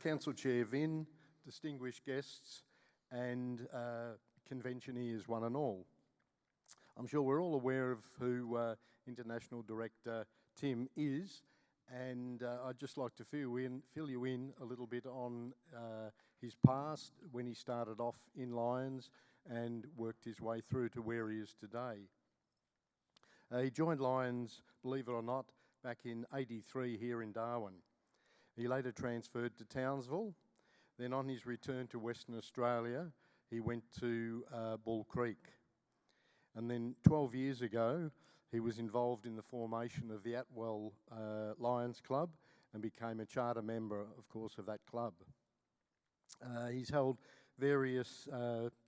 Council Chair Vin, distinguished guests and conventioneers one and all. I'm sure we're all aware of who International Director Tim is, and I'd just like to fill you in a little bit on his past, when he started off in Lions and worked his way through to where he is today. He joined Lions, believe it or not, back in '83 here in Darwin. He later transferred to Townsville. Then on his return to Western Australia, he went to Bull Creek. And then 12 years ago, he was involved in the formation of the Atwell Lions Club and became a charter member, of course, of that club. He's held various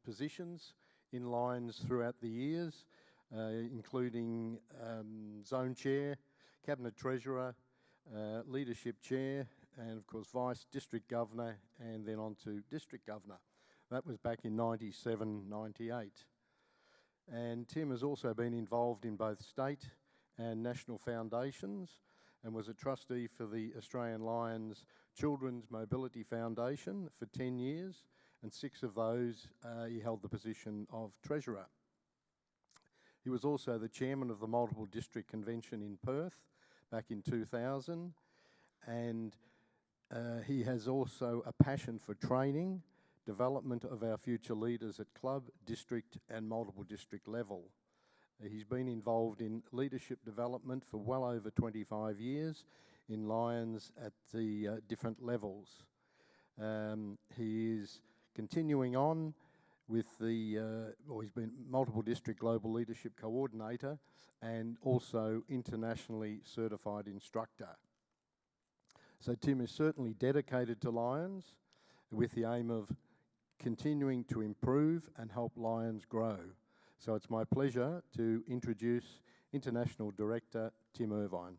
positions in Lions throughout the years, including Zone Chair, Cabinet Treasurer, Leadership Chair, and of course Vice District Governor, and then on to District Governor. That was back in '97, '98. And Tim has also been involved in both state and national foundations and was a trustee for the Australian Lions Children's Mobility Foundation for 10 years, and 6 of those he held the position of Treasurer. He was also the chairman of the Multiple District Convention in Perth back in 2000, and he has also a passion for training, development of our future leaders at club, district and multiple district level. He's been involved in leadership development for well over 25 years in Lions at the different levels. He is continuing on with he's been Multiple District Global Leadership Coordinator and also internationally certified instructor. So Tim is certainly dedicated to Lions with the aim of continuing to improve and help Lions grow. So it's my pleasure to introduce International Director Tim Irvine.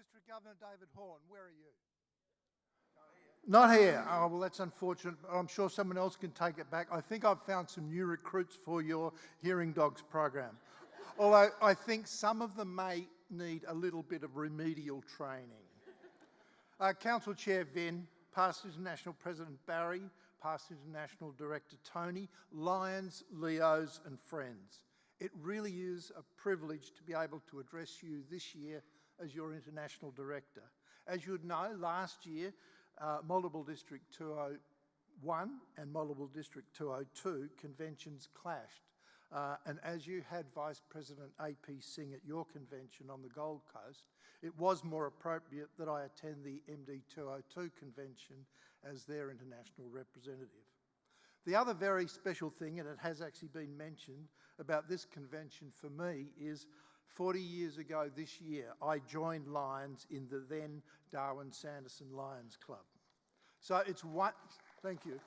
District Governor David Horn, where are you? Not here. Oh, well, that's unfortunate. I'm sure someone else can take it back. I think I've found some new recruits for your Hearing Dogs program. Although I think some of them may need a little bit of remedial training. Council Chair Vin, past International President Barry, past International Director Tony, Lions, Leos and friends. It really is a privilege to be able to address you this year as your International Director. As you would know, last year, Multiple District 201 and Multiple District 202 conventions clashed. And as you had Vice President AP Singh at your convention on the Gold Coast, it was more appropriate that I attend the MD 202 convention as their international representative. The other very special thing, and it has actually been mentioned about this convention for me, is 40 years ago this year, I joined Lions in the then Darwin Sanderson Lions Club. So it's thank you.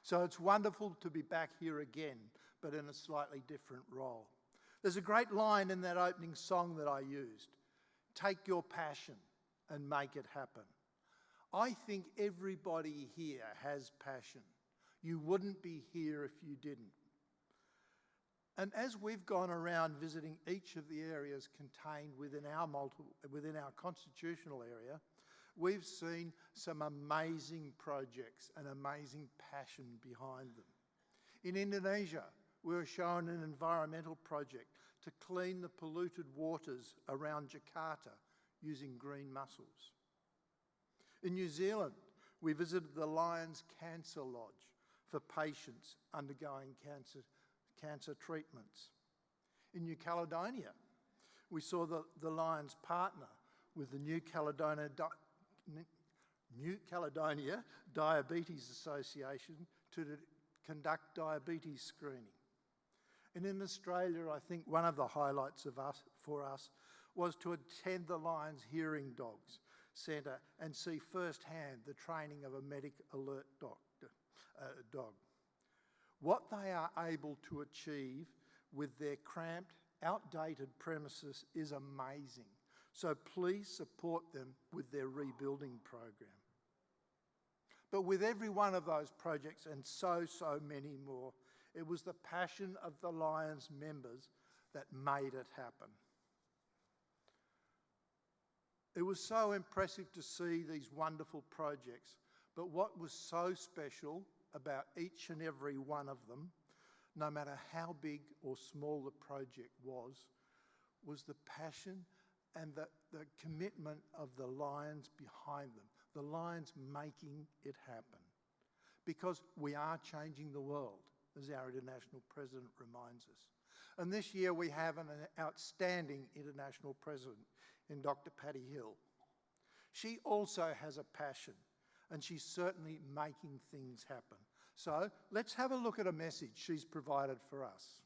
So it's wonderful to be back here again, but in a slightly different role. There's a great line in that opening song that I used. Take your passion and make it happen. I think everybody here has passion. You wouldn't be here if you didn't. And as we've gone around visiting each of the areas contained within our constitutional area, we've seen some amazing projects and amazing passion behind them. In Indonesia, we were shown an environmental project to clean the polluted waters around Jakarta using green mussels. In New Zealand, we visited the Lions Cancer Lodge for patients undergoing cancer treatments. In New Caledonia, we saw the Lions partner with the New Caledonia Diabetes Association to conduct diabetes screening. And in Australia, I think one of the highlights for us was to attend the Lions Hearing Dogs Centre and see firsthand the training of a medic alert dog. What they are able to achieve with their cramped, outdated premises is amazing. So please support them with their rebuilding program. But with every one of those projects and so many more, it was the passion of the Lions members that made it happen. It was so impressive to see these wonderful projects, but what was so special about each and every one of them, no matter how big or small the project was the passion and the commitment of the Lions behind them, the Lions making it happen. Because we are changing the world, as our International President reminds us. And this year we have an outstanding International President in Dr. Patty Hill. She also has a passion, and she's certainly making things happen. So let's have a look at a message she's provided for us.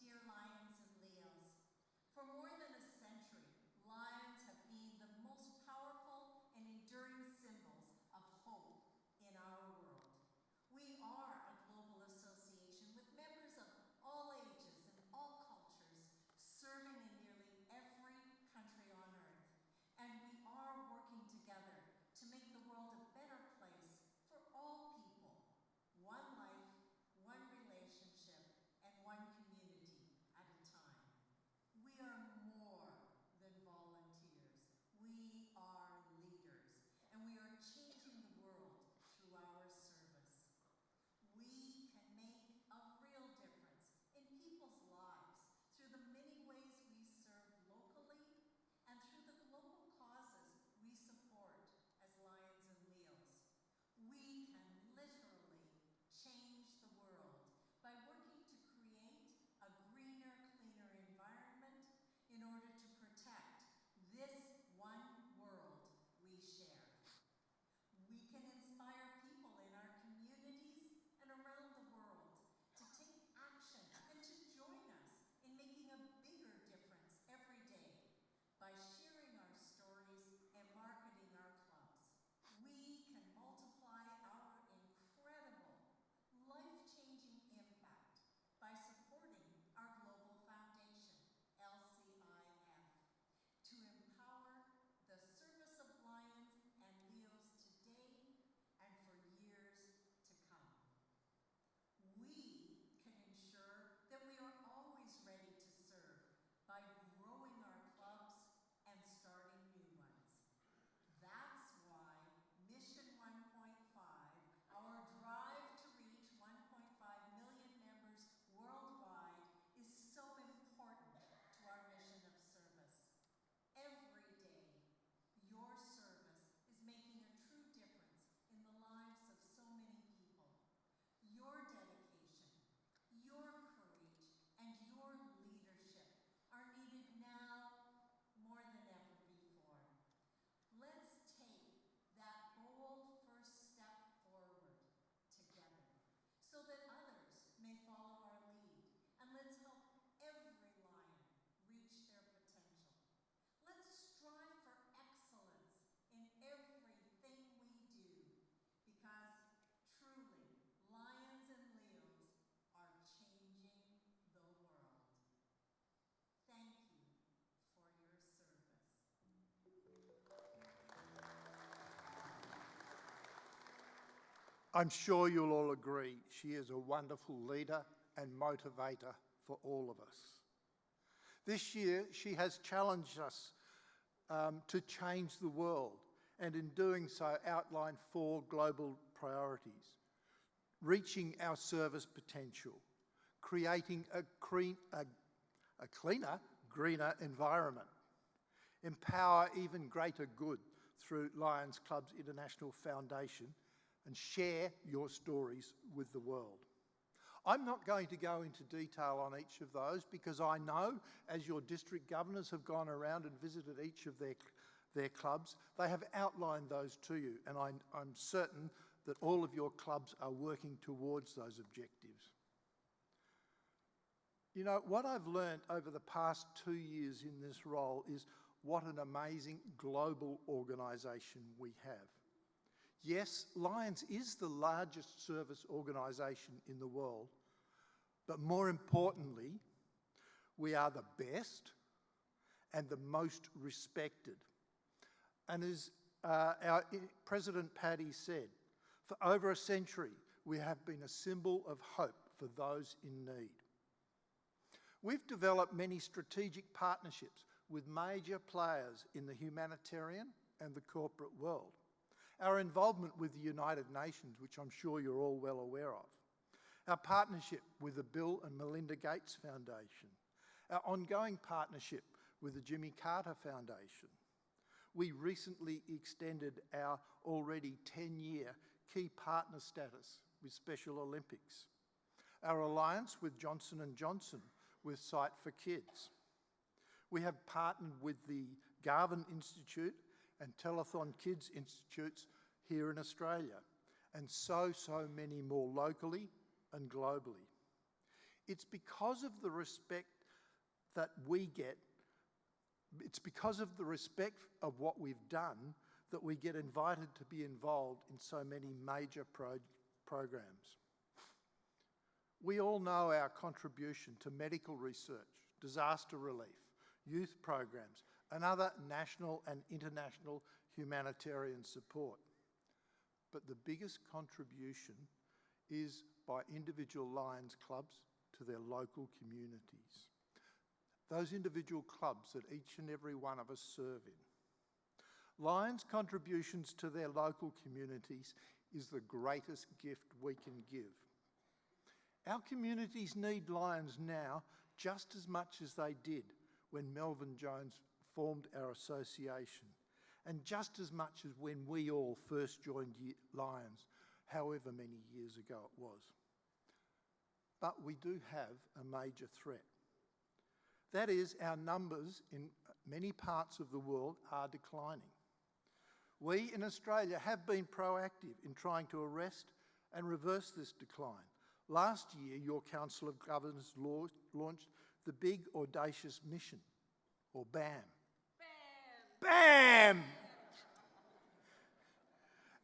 Dear Lions and Leos, for more than a century, lions have been the most powerful and enduring symbols of hope in our world. We are a global association with members of all ages and all cultures, serving in nearly every country on earth. And we are working together to make the world a better place for I'm sure you'll all agree she is a wonderful leader and motivator for all of us. This year, she has challenged us to change the world, and in doing so, outlined 4 global priorities: reaching our service potential, creating a cleaner, greener environment, empower even greater good through Lions Club's International Foundation, and share your stories with the world. I'm not going to go into detail on each of those because I know, as your district governors have gone around and visited each of their clubs, they have outlined those to you, and I'm certain that all of your clubs are working towards those objectives. You know, what I've learned over the past 2 years in this role is what an amazing global organisation we have. Yes, Lions is the largest service organisation in the world, but more importantly, we are the best and the most respected. And as our President Paddy said, for over a century, we have been a symbol of hope for those in need. We've developed many strategic partnerships with major players in the humanitarian and the corporate world. Our involvement with the United Nations, which I'm sure you're all well aware of. Our partnership with the Bill and Melinda Gates Foundation. Our ongoing partnership with the Jimmy Carter Foundation. We recently extended our already 10-year key partner status with Special Olympics. Our alliance with Johnson & Johnson with Sight for Kids. We have partnered with the Garvan Institute and Telethon Kids Institutes here in Australia, and so many more locally and globally. It's because of the respect that we get, it's because of the respect of what we've done that we get invited to be involved in so many major programs. We all know our contribution to medical research, disaster relief, youth programs, and other national and international humanitarian support. But the biggest contribution is by individual Lions clubs to their local communities. Those individual clubs that each and every one of us serve in. Lions' contributions to their local communities is the greatest gift we can give. Our communities need Lions now just as much as they did when Melvin Jones formed our association, and just as much as when we all first joined Lions, however many years ago it was. But we do have a major threat. That is, our numbers in many parts of the world are declining. We in Australia have been proactive in trying to arrest and reverse this decline. Last year, your Council of Governors launched the Big Audacious Mission, or BAM. BAM! BAM!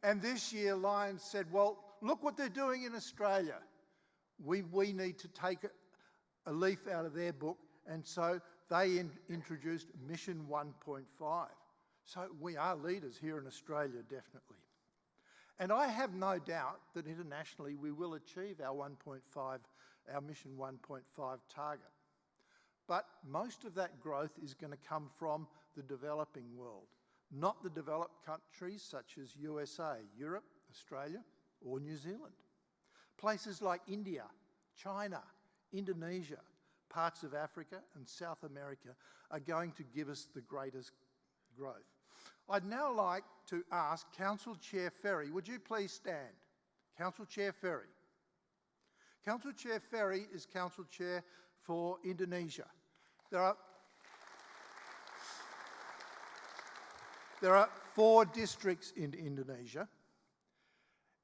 And this year, Lions said, well, look what they're doing in Australia. We need to take a leaf out of their book, and so they introduced Mission 1.5. So we are leaders here in Australia, definitely. And I have no doubt that internationally we will achieve our Mission 1.5 target. But most of that growth is going to come from the developing world, not the developed countries such as USA, Europe, Australia, or New Zealand. Places like India, China, Indonesia, parts of Africa and South America are going to give us the greatest growth. I'd now like to ask Council Chair Ferry, would you please stand? Council Chair Ferry. Council Chair Ferry is Council Chair for Indonesia. There are 4 districts in Indonesia.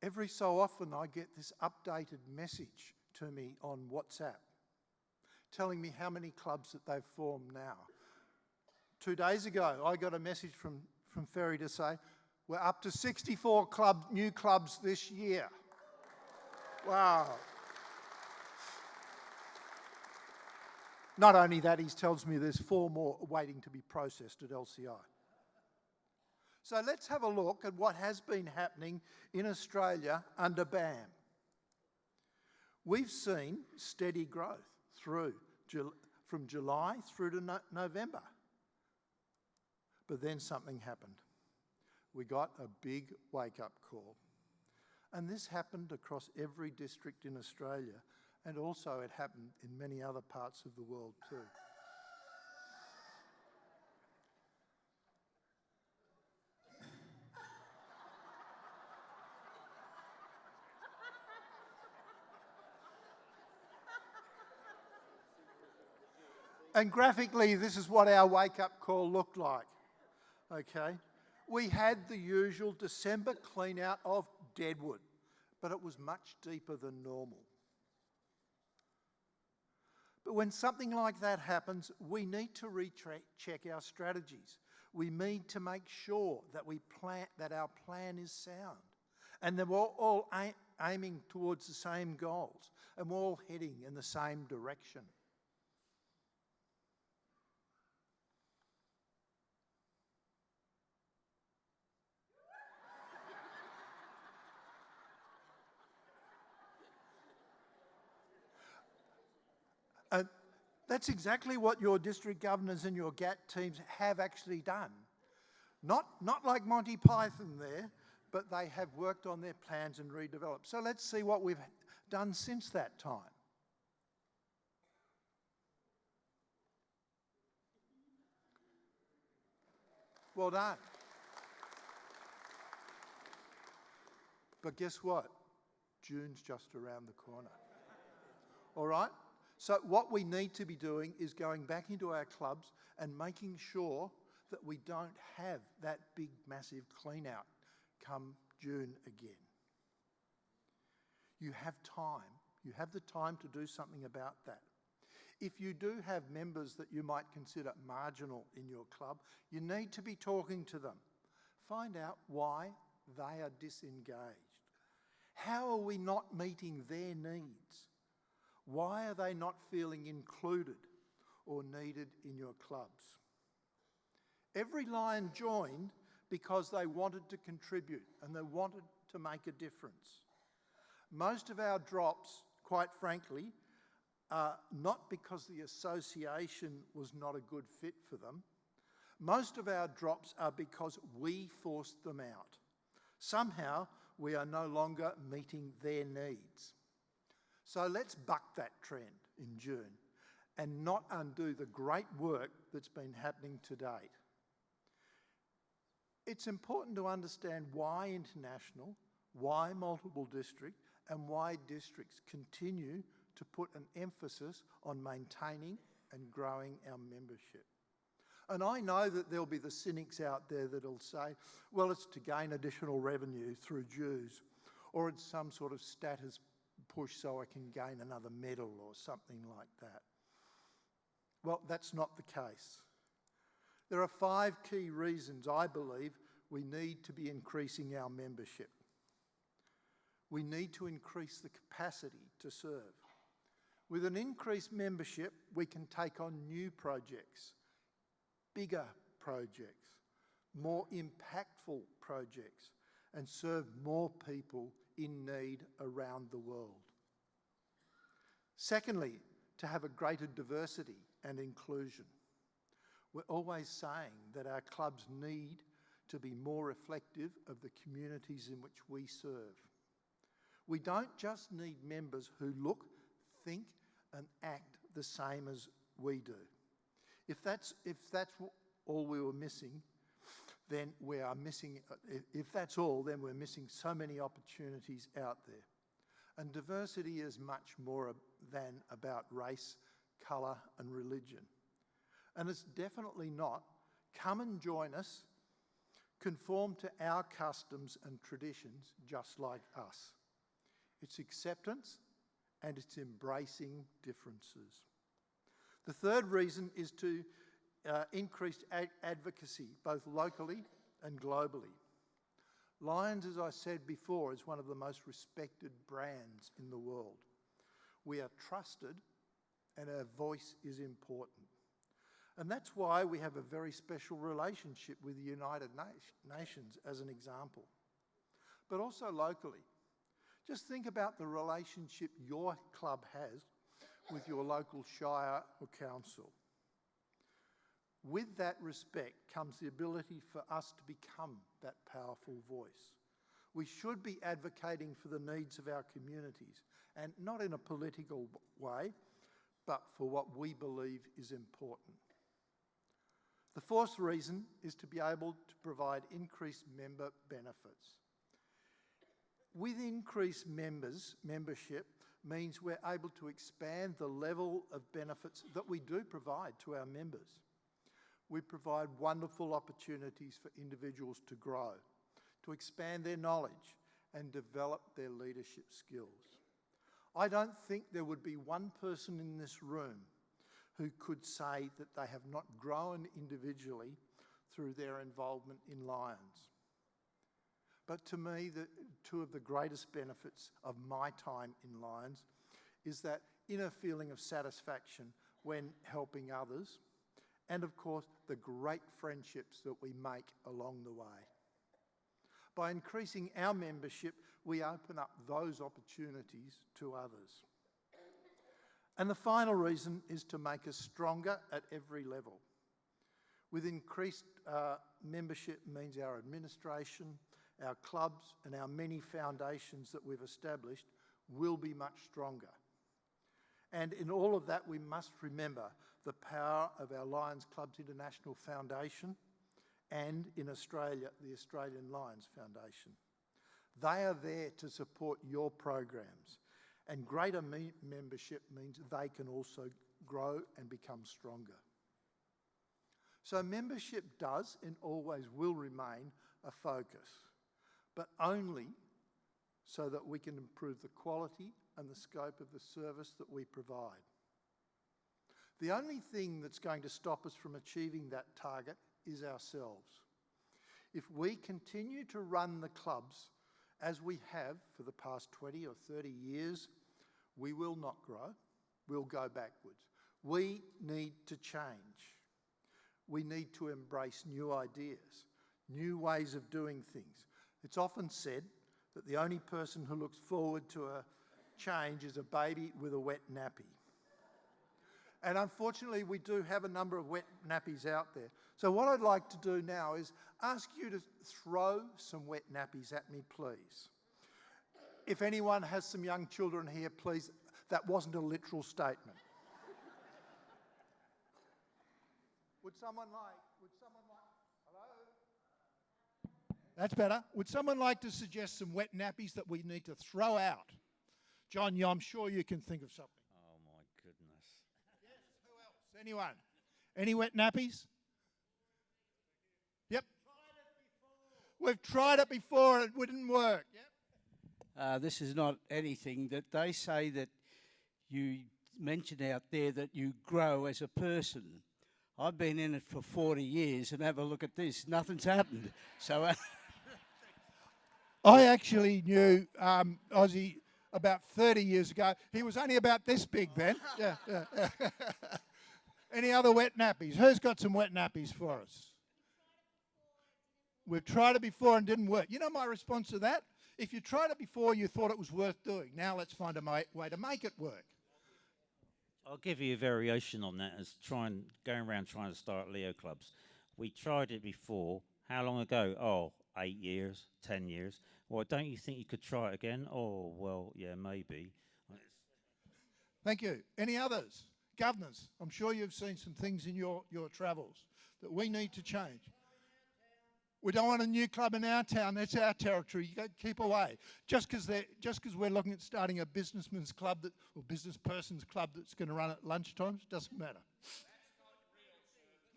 Every so often I get this updated message to me on WhatsApp telling me how many clubs that they've formed now. 2 days ago, I got a message from Ferry to say, we're up to 64 new clubs this year. Wow. Not only that, he tells me there's 4 more waiting to be processed at LCI. So let's have a look at what has been happening in Australia under BAM. We've seen steady growth from July through to November. But then something happened. We got a big wake-up call. And this happened across every district in Australia, and also it happened in many other parts of the world too. And graphically, this is what our wake-up call looked like, okay? We had the usual December clean-out of deadwood, but it was much deeper than normal. But when something like that happens, we need to recheck our strategies. We need to make sure that our plan is sound and that we're all aiming towards the same goals and we're all heading in the same direction. That's exactly what your district governors and your GAT teams have actually done. Not like Monty Python there, but they have worked on their plans and redeveloped. So let's see what we've done since that time. Well done. But guess what? June's just around the corner. All right? So what we need to be doing is going back into our clubs and making sure that we don't have that big, massive clean-out come June again. You have time. You have the time to do something about that. If you do have members that you might consider marginal in your club, you need to be talking to them. Find out why they are disengaged. How are we not meeting their needs? Why are they not feeling included or needed in your clubs? Every Lion joined because they wanted to contribute and they wanted to make a difference. Most of our drops, quite frankly, are not because the association was not a good fit for them. Most of our drops are because we forced them out. Somehow we are no longer meeting their needs. So let's buck that trend in June and not undo the great work that's been happening to date. It's important to understand why international, why multiple district, and why districts continue to put an emphasis on maintaining and growing our membership. And I know that there'll be the cynics out there that'll say, well, it's to gain additional revenue through dues, or it's some sort of status push so I can gain another medal or something like that. Well, that's not the case. There are 5 key reasons I believe we need to be increasing our membership. We need to increase the capacity to serve. With an increased membership, we can take on new projects, bigger projects, more impactful projects, and serve more people in need around the world. Secondly, to have a greater diversity and inclusion. We're always saying that our clubs need to be more reflective of the communities in which we serve. We don't just need members who look, think, and act the same as we do. If that's all we were missing, then we are missing, if that's all, then we're missing so many opportunities out there. And diversity is much more than about race, colour and religion. And it's definitely not, come and join us, conform to our customs and traditions just like us. It's acceptance and it's embracing differences. The third reason is to increase advocacy, both locally and globally. Lions, as I said before, is one of the most respected brands in the world. We are trusted and our voice is important. And that's why we have a very special relationship with the United Nations as an example. But also locally. Just think about the relationship your club has with your local shire or council. With that respect comes the ability for us to become that powerful voice. We should be advocating for the needs of our communities, and not in a political way, but for what we believe is important. The fourth reason is to be able to provide increased member benefits. With increased membership means we're able to expand the level of benefits that we do provide to our members. We provide wonderful opportunities for individuals to grow, to expand their knowledge and develop their leadership skills. I don't think there would be one person in this room who could say that they have not grown individually through their involvement in Lions. But to me, two of the greatest benefits of my time in Lions is that inner feeling of satisfaction when helping others, and of course, the great friendships that we make along the way. By increasing our membership, we open up those opportunities to others. And the final reason is to make us stronger at every level. With increased membership means our administration, our clubs and our many foundations that we've established will be much stronger. And in all of that, we must remember the power of our Lions Clubs International Foundation and in Australia, the Australian Lions Foundation. They are there to support your programs, and greater membership means they can also grow and become stronger. So membership does and always will remain a focus, but only so that we can improve the quality and the scope of the service that we provide. The only thing that's going to stop us from achieving that target is ourselves. If we continue to run the clubs as we have for the past 20 or 30 years, we will not grow, we'll go backwards. We need to change. We need to embrace new ideas, new ways of doing things. It's often said that the only person who looks forward to a change is a baby with a wet nappy. And unfortunately, we do have a number of wet nappies out there. So what I'd like to do now is ask you to throw some wet nappies at me, please. If anyone has some young children here, please, that wasn't a literal statement. Would someone like, hello? That's better. Would someone like to suggest some wet nappies that we need to throw out? John, I'm sure you can think of something. Oh, my goodness. Yes, who else? Anyone? Any wet nappies? Yep. We've tried it before and it wouldn't work. Yep. This is not anything that they say that you mentioned out there that you grow as a person. I've been in it for 40 years and have a look at this. Nothing's happened. So I actually knew Ozzy about 30 years ago. He was only about this big then. Yeah. Any other wet nappies? Who's got some wet nappies for us? We've tried it before and didn't work. You know my response to that? If you tried it before, you thought it was worth doing. Now let's find a way to make it work. I'll give you a variation on that as going around trying to start Leo clubs. We tried it before. How long ago? Oh, 8 years, 10 years. Well, don't you think you could try it again? Oh, well, yeah, maybe. Thank you. Any others? Governors, I'm sure you've seen some things in your travels that we need to change. We don't want a new club in our town. That's our territory. You keep away. Just because we're looking at starting a businessman's club or business person's club that's going to run at lunchtimes, doesn't matter.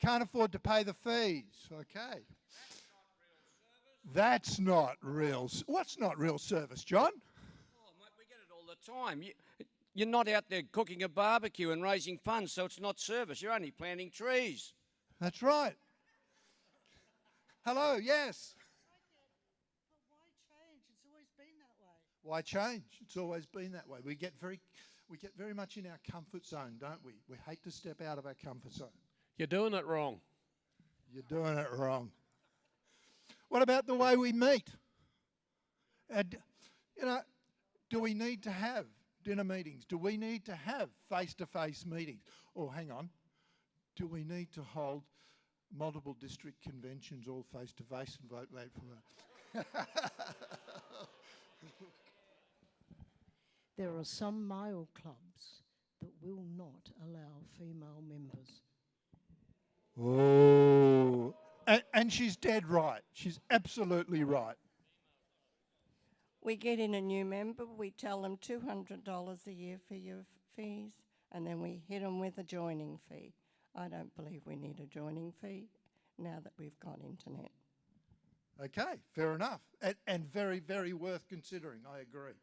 Can't afford to pay the fees. Okay. That's not real. What's not real service, John? Oh, mate, we get it all the time. You're not out there cooking a barbecue and raising funds, so it's not service. You're only planting trees. That's right. Hello, yes. But why change? It's always been that way. Why change? It's always been that way. We get very much in our comfort zone, don't we? We hate to step out of our comfort zone. You're doing it wrong. You're doing it wrong. What about the way we meet? And, you know, do we need to have dinner meetings? Do we need to have face-to-face meetings? Or hang on, do we need to hold multiple district conventions all face-to-face and vote late from that? There are some male clubs that will not allow female members. Oh, and she's dead right. She's absolutely right. We get in a new member, we tell them $200 a year for your fees, and then we hit them with a joining fee. I don't believe we need a joining fee now that we've got internet. Okay, fair enough. And very, very worth considering, I agree.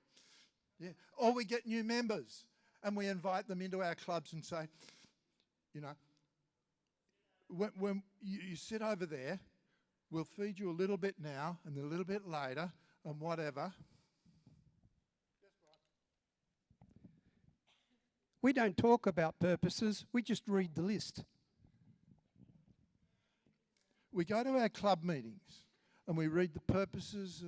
Yeah. Or we get new members and we invite them into our clubs and say, you know, when you sit over there, we'll feed you a little bit now and a little bit later and whatever. We don't talk about purposes, we just read the list. We go to our club meetings and we read the purposes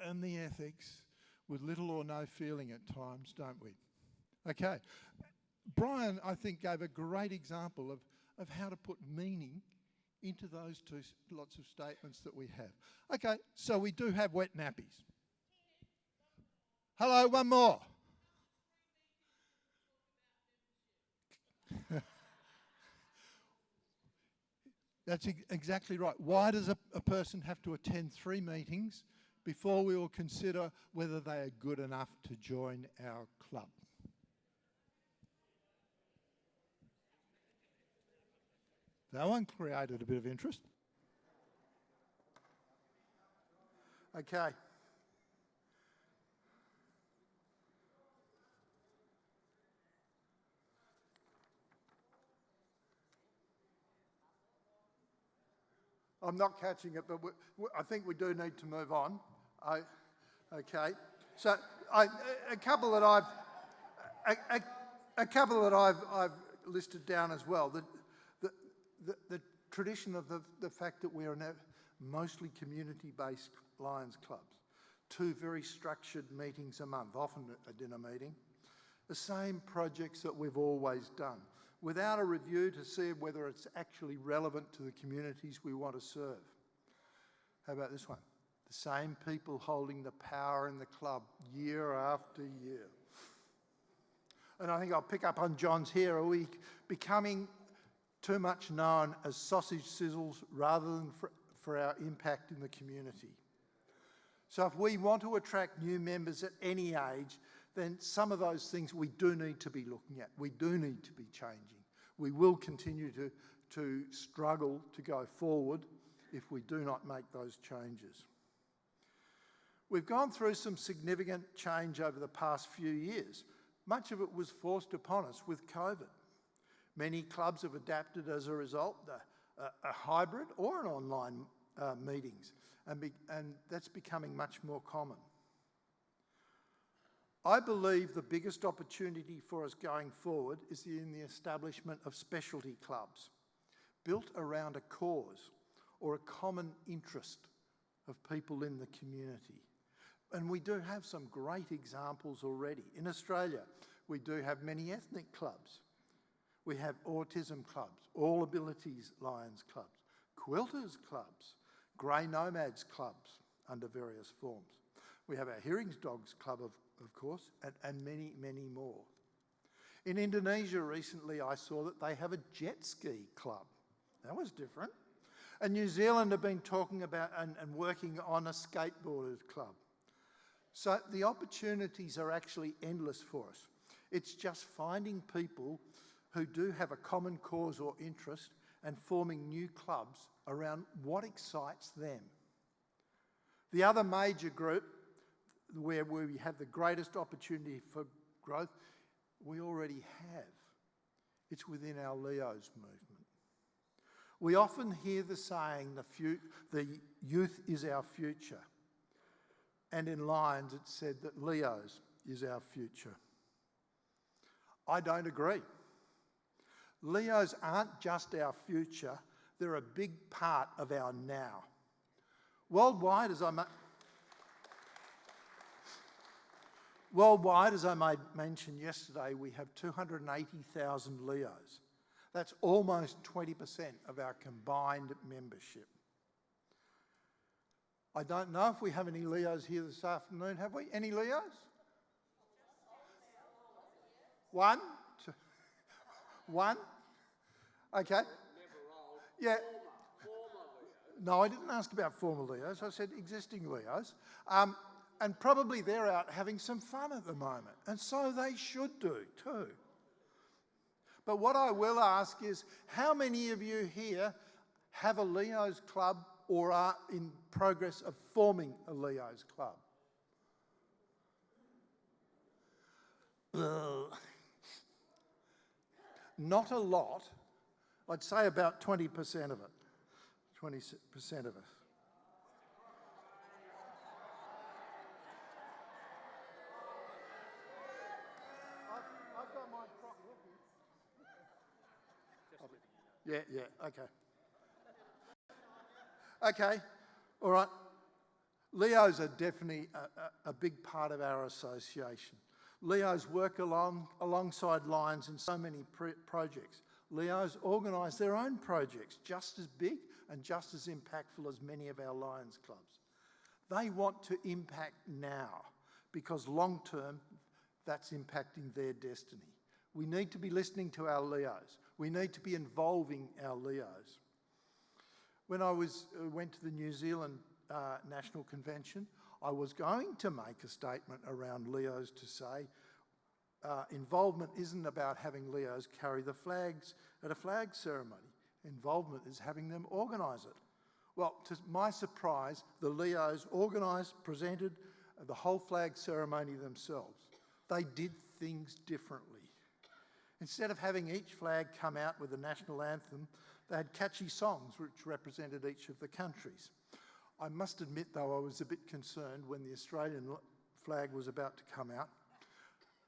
and the ethics with little or no feeling at times, don't we? Okay. Brian, I think, gave a great example of how to put meaning into those two lots of statements that we have. Okay, so we do have wet nappies. Hello, one more. That's exactly right. Why does a person have to attend 3 meetings before we will consider whether they are good enough to join our club? That one created a bit of interest. Okay. I'm not catching it, but I think we do need to move on. Okay. So a couple that I've listed down as well. The tradition of the fact that we are now mostly community-based Lions clubs. 2 very structured meetings a month, often a dinner meeting. The same projects that we've always done, without a review to see whether it's actually relevant to the communities we want to serve. How about this one? The same people holding the power in the club year after year. And I think I'll pick up on John's here. Are we becoming too much known as sausage sizzles rather than for our impact in the community? So if we want to attract new members at any age, then some of those things we do need to be looking at. We do need to be changing. We will continue to struggle to go forward if we do not make those changes. We've gone through some significant change over the past few years. Much of it was forced upon us with COVID. Many clubs have adapted as a result, a hybrid or an online meetings, and that's becoming much more common. I believe the biggest opportunity for us going forward is in the establishment of specialty clubs, built around a cause or a common interest of people in the community. And we do have some great examples already. In Australia, we do have many ethnic clubs. We have autism clubs, all abilities Lions clubs, quilters clubs, grey nomads clubs under various forms. We have our hearing dogs club, of course, and many, many more. In Indonesia recently, I saw that they have a jet ski club. That was different. And New Zealand have been talking about and working on a skateboarders club. So the opportunities are actually endless for us. It's just finding people who do have a common cause or interest and forming new clubs around what excites them. The other major group where we have the greatest opportunity for growth, we already have. It's within our Leos movement. We often hear the saying, the youth is our future. And in Lions, it's said that Leos is our future. I don't agree. Leos aren't just our future, they're a big part of our now. Worldwide, as I mentioned yesterday, we have 280,000 Leos. That's almost 20% of our combined membership. I don't know if we have any Leos here this afternoon, have we? Any Leos? One? Two. One? Okay. Yeah. No, I didn't ask about former Leos. I said existing Leos. And probably they're out having some fun at the moment. And so they should do too. But what I will ask is, how many of you here have a Leos club or are in progress of forming a Leos club? Not a lot. I'd say about 20% of it. 20% of us. I've got my prop with me. Yeah, okay. Okay, all right. Leos are definitely a big part of our association. Leos work alongside Lions in so many projects. Leos organise their own projects just as big and just as impactful as many of our Lions clubs. They want to impact now because long term that's impacting their destiny. We need to be listening to our Leos. We need to be involving our Leos. When I went to the New Zealand National Convention, I was going to make a statement around Leos to say involvement isn't about having Leos carry the flags at a flag ceremony. Involvement is having them organise it. Well, to my surprise, the Leos organised, presented the whole flag ceremony themselves. They did things differently. Instead of having each flag come out with a national anthem, they had catchy songs which represented each of the countries. I must admit, though, I was a bit concerned when the Australian flag was about to come out,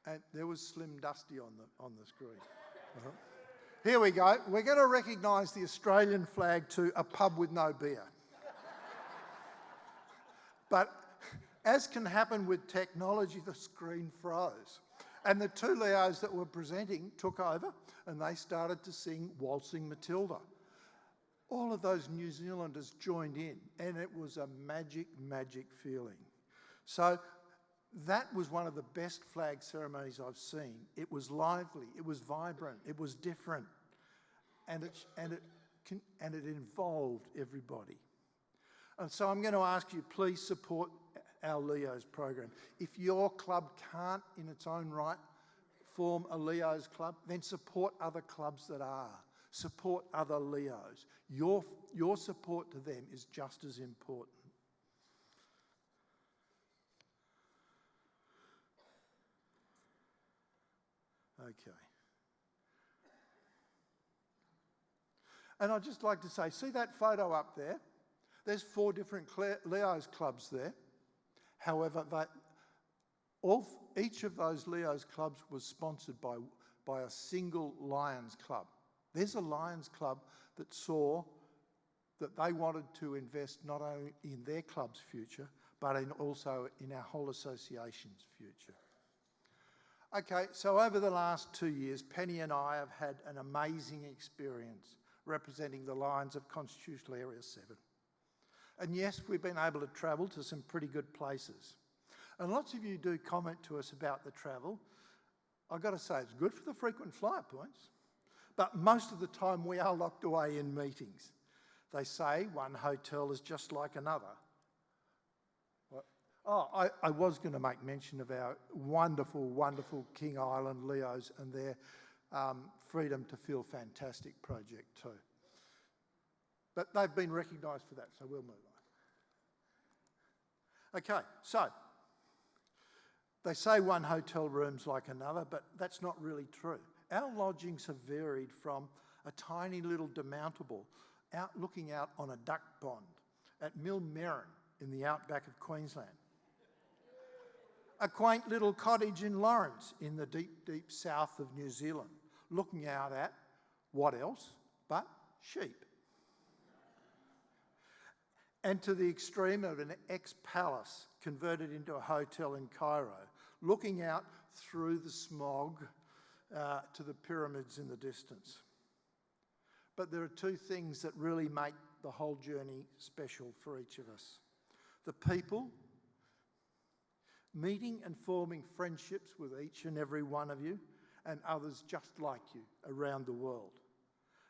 and there was Slim Dusty on the screen. Here we go. We're going to recognise the Australian flag to a pub with no beer. But as can happen with technology, the screen froze. And the two Leos that were presenting took over and they started to sing Waltzing Matilda. All of those New Zealanders joined in and it was a magic, magic feeling. So that was one of the best flag ceremonies I've seen. It was lively, it was vibrant, it was different, and it involved everybody. And so I'm going to ask you, please support our Leos program. If your club can't, in its own right, form a Leos club, then support other clubs that are. Support other Leos. Your support to them is just as important. Okay. And I'd just like to say, see that photo up there? There's 4 different Leos clubs there. However, each of those Leos clubs was sponsored by a single Lions club. There's a Lions club that saw that they wanted to invest not only in their club's future, but also in our whole association's future. Okay, so over the last 2 years, Penny and I have had an amazing experience representing the Lions of Constitutional Area 7. And yes, we've been able to travel to some pretty good places. And lots of you do comment to us about the travel. I've got to say, it's good for the frequent flyer points, but most of the time we are locked away in meetings. They say one hotel is just like another. Oh, I was going to make mention of our wonderful, wonderful King Island Leos and their Freedom to Feel Fantastic project too. But they've been recognised for that, so we'll move on. Okay, so they say one hotel room's like another, but that's not really true. Our lodgings have varied from a tiny little demountable looking out on a duck pond at Millmerran in the outback of Queensland. A quaint little cottage in Lawrence in the deep, deep south of New Zealand, looking out at What else but sheep? And to the extreme of an ex-palace converted into a hotel in Cairo, looking out through the smog to the pyramids in the distance. But there are two things that really make the whole journey special for each of us. The people, meeting and forming friendships with each and every one of you and others just like you around the world.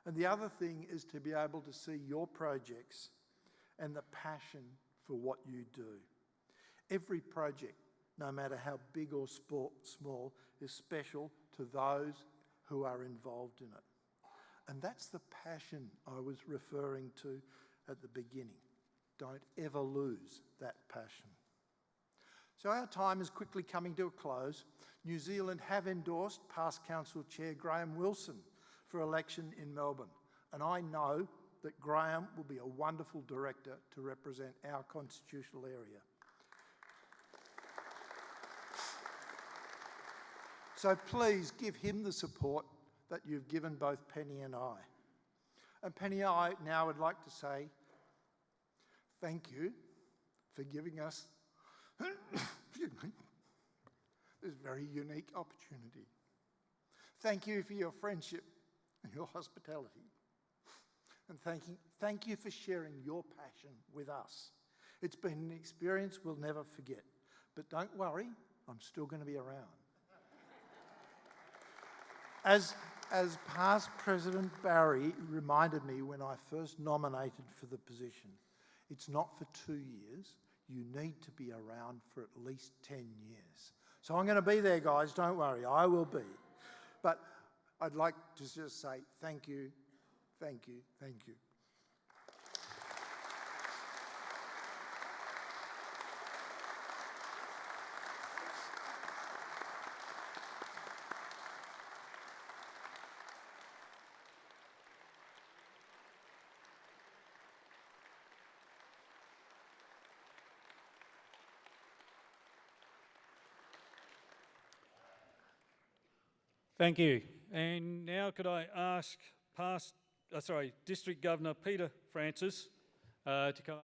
And the other thing is to be able to see your projects and the passion for what you do. Every project, no matter how big or small, is special to those who are involved in it. And that's the passion I was referring to at the beginning. Don't ever lose that passion. So our time is quickly coming to a close. New Zealand have endorsed past Council Chair Graham Wilson for election in Melbourne. And I know that Graham will be a wonderful director to represent our constitutional area. So please give him the support that you've given both Penny and I. And Penny, I now would like to say thank you for giving us this very unique opportunity. Thank you for your friendship and your hospitality. And thank you for sharing your passion with us. It's been an experience we'll never forget. But don't worry, I'm still going to be around. As past President Barry reminded me when I first nominated for the position, it's not for 2 years. You need to be around for at least 10 years. So I'm going to be there, guys. Don't worry, I will be. But I'd like to just say thank you, thank you, thank you. Thank you. And now could I ask District Governor Peter Francis to come